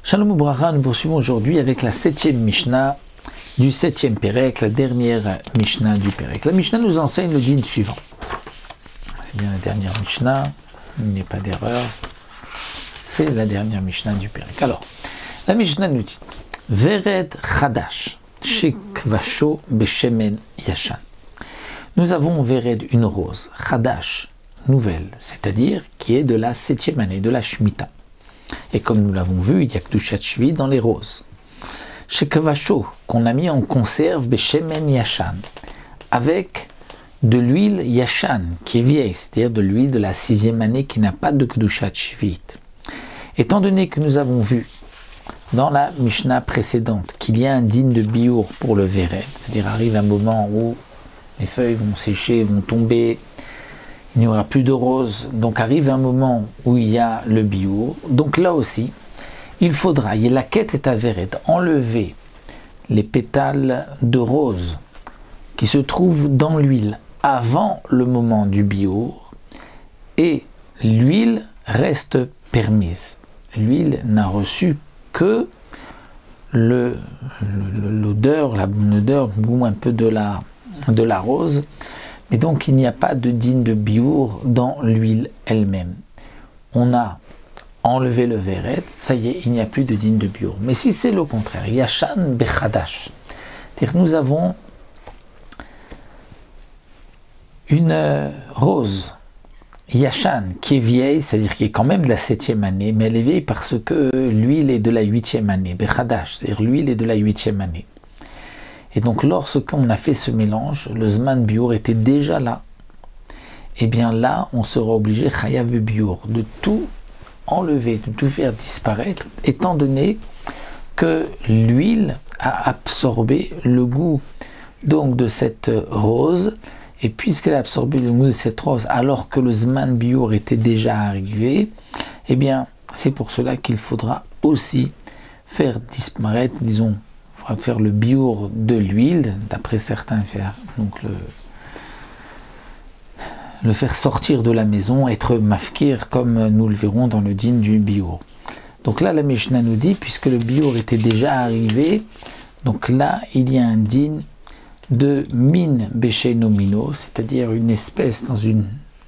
Shalom Ubracha, nous poursuivons aujourd'hui avec la 7e Mishnah du 7e Pérec, la dernière Mishnah du Pérec. La Mishnah nous enseigne le din suivant. C'est bien la dernière Mishnah, il n'y a pas d'erreur. C'est la dernière Mishnah du Pérec. Alors, la Mishnah nous dit Vered Chadash, Shekvasho Beshemen Yashan. Nous avons Vered, une rose, Chadash, nouvelle, c'est-à-dire qui est de la 7e année, de la Shemitah. Et comme nous l'avons vu, il y a Kedushat Shvi dans les roses. Shekvasho, qu'on a mis en conserve Beshemen Yashan, avec de l'huile Yashan, qui est vieille, c'est-à-dire de l'huile de la 6e année qui n'a pas de Kedushat Shvi. Étant donné que nous avons vu dans la Mishnah précédente qu'il y a un din de biour pour le Vered, c'est-à-dire arrive un moment où les feuilles vont sécher, vont tomber, il n'y aura plus de roses, donc arrive un moment où il y a le biour. Donc là aussi, il faudra, la quête est à Vered, enlever les pétales de rose qui se trouvent dans l'huile avant le moment du biour, et l'huile reste permise. L'huile n'a reçu que l'odeur, la bonne odeur, le goût un peu de la rose, et donc il n'y a pas de din de biour dans l'huile elle-même. On a enlevé le Vered, ça y est, il n'y a plus de din de biour. Mais si c'est le contraire, Yashan Bechadash, c'est-à-dire nous avons une rose Yashan, qui est vieille, c'est-à-dire qui est quand même de la 7e année, mais elle est vieille parce que l'huile est de la 8e année, Bechadash, c'est-à-dire l'huile est de la 8e année. Et donc lorsqu'on a fait ce mélange, le Zman Biour était déjà là. Et bien là, on sera obligé, Chayav Biour, de tout enlever, de tout faire disparaître, étant donné que l'huile a absorbé le goût donc de cette rose. Et puisqu'elle a absorbé le goût de cette rose, alors que le Zman Biour était déjà arrivé, eh bien, c'est pour cela qu'il faudra aussi faire disparaître, disons, il faudra faire le biour de l'huile, d'après certains faire, donc le faire sortir de la maison, être mafkir, comme nous le verrons dans le din du biour. Donc là, la Mishnah nous dit, puisque le biour était déjà arrivé, donc là, il y a un din de min besheno mino, c'est-à-dire une espèce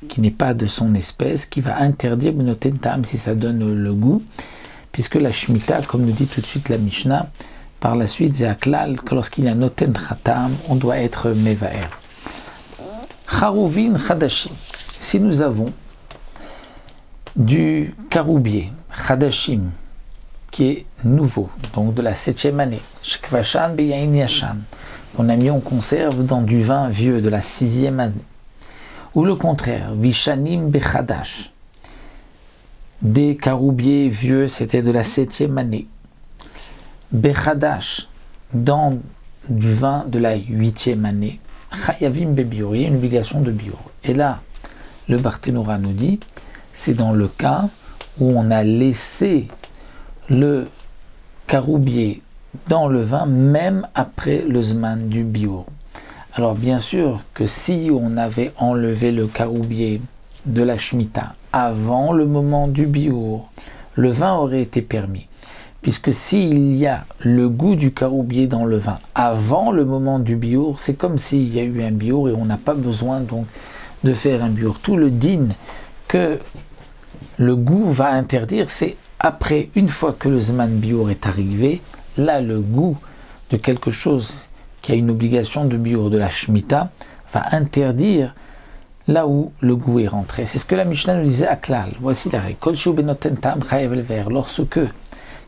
qui n'est pas de son espèce, qui va interdire benoten tam si ça donne le goût, puisque la Shemitah, comme nous dit tout de suite la Mishnah, par la suite, Zaklal, que lorsqu'il y a noten khatam, on doit être mevaer. Charuvin chadashim, si nous avons du caroubier, chadashim, qui est nouveau, donc de la 7e année, shekvashan beyain yashan, qu'on a mis en conserve dans du vin vieux de la 6e année. Ou le contraire, vishanim bechadash, des caroubiers vieux, c'était de la 7e année. Bechadash, dans du vin de la 8e année. Chayavim bebiour, il y a une obligation de biour. Et là, le Barthénora nous dit, c'est dans le cas où on a laissé le caroubier dans le vin, même après le Zman du biour. Alors bien sûr que si on avait enlevé le caroubier de la Shemitah avant le moment du biour, le vin aurait été permis. Puisque s'il y a le goût du caroubier dans le vin avant le moment du biour, c'est comme s'il y a eu un biour et on n'a pas besoin donc de faire un biour. Tout le din que le goût va interdire, c'est après, une fois que le Zman biour est arrivé, là, le goût de quelque chose qui a une obligation de biour de la Shemitah va interdire là où le goût est rentré. C'est ce que la Mishnah nous disait à Klal. Voici la règle. Lorsque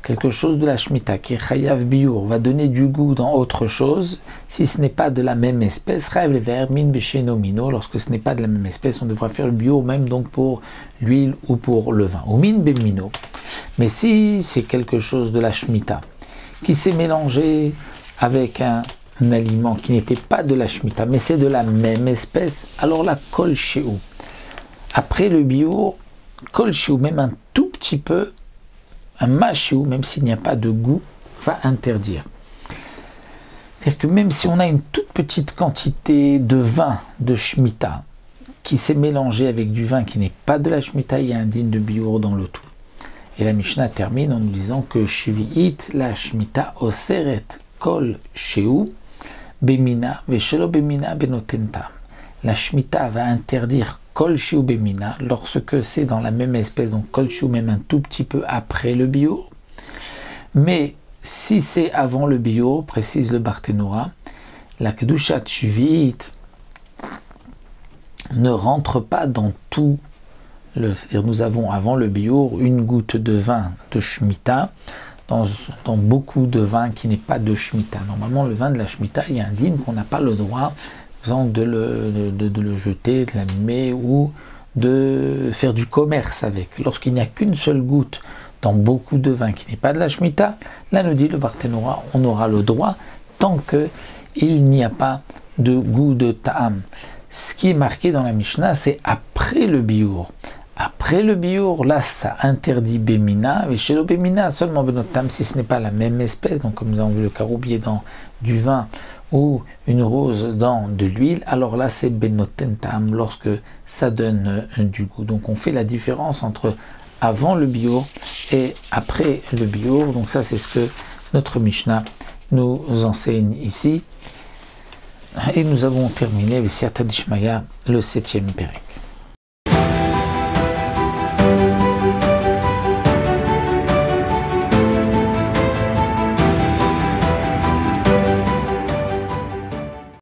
quelque chose de la Shemitah qui est chayav biour va donner du goût dans autre chose, si ce n'est pas de la même espèce, min besheno mino, lorsque ce n'est pas de la même espèce, on devra faire le biour même donc pour l'huile ou pour le vin. Ou min bemino. Mais si c'est quelque chose de la Shemitah qui s'est mélangé avec un aliment qui n'était pas de la Shemitah, mais c'est de la même espèce, alors la kol she'u. Après le biour, kol she'u, même un tout petit peu, un mashiou, même s'il n'y a pas de goût, va interdire. C'est-à-dire que même si on a une toute petite quantité de vin de Shemitah qui s'est mélangé avec du vin qui n'est pas de la Shemitah, il y a un din de biour dans le tout. Et la Mishnah termine en nous disant que Shvi'it la Shemitah oseret kol sheu bemina veshelo bemina benotentam. La Shemitah va interdire kol sheu bemina lorsque c'est dans la même espèce, donc kol sheu même un tout petit peu après le biur. Mais si c'est avant le biur, précise le Barthénora, la Kedushat Shvi'it ne rentre pas dans tout. C'est-à-dire nous avons avant le biur une goutte de vin de Shemitah dans beaucoup de vin qui n'est pas de Shemitah. Normalement, le vin de la Shemitah, il y a un din qu'on n'a pas le droit de le jeter, de l'abîmer ou de faire du commerce avec. Lorsqu'il n'y a qu'une seule goutte dans beaucoup de vin qui n'est pas de la Shemitah, là nous dit le Barthénora, on aura le droit tant qu'il n'y a pas de goût de ta'am. Ce qui est marqué dans la Mishnah, c'est après le biur. Après le biur, là, ça interdit Bémina, et chez le Bémina, seulement Benotam, si ce n'est pas la même espèce, donc comme nous avons vu le caroubier dans du vin ou une rose dans de l'huile, alors là, c'est Benotentam, lorsque ça donne du goût. Donc on fait la différence entre avant le biur et après le biur. Donc ça, c'est ce que notre Mishnah nous enseigne ici. Et nous avons terminé avec Siyata Dishmaya, le 7e Pérec.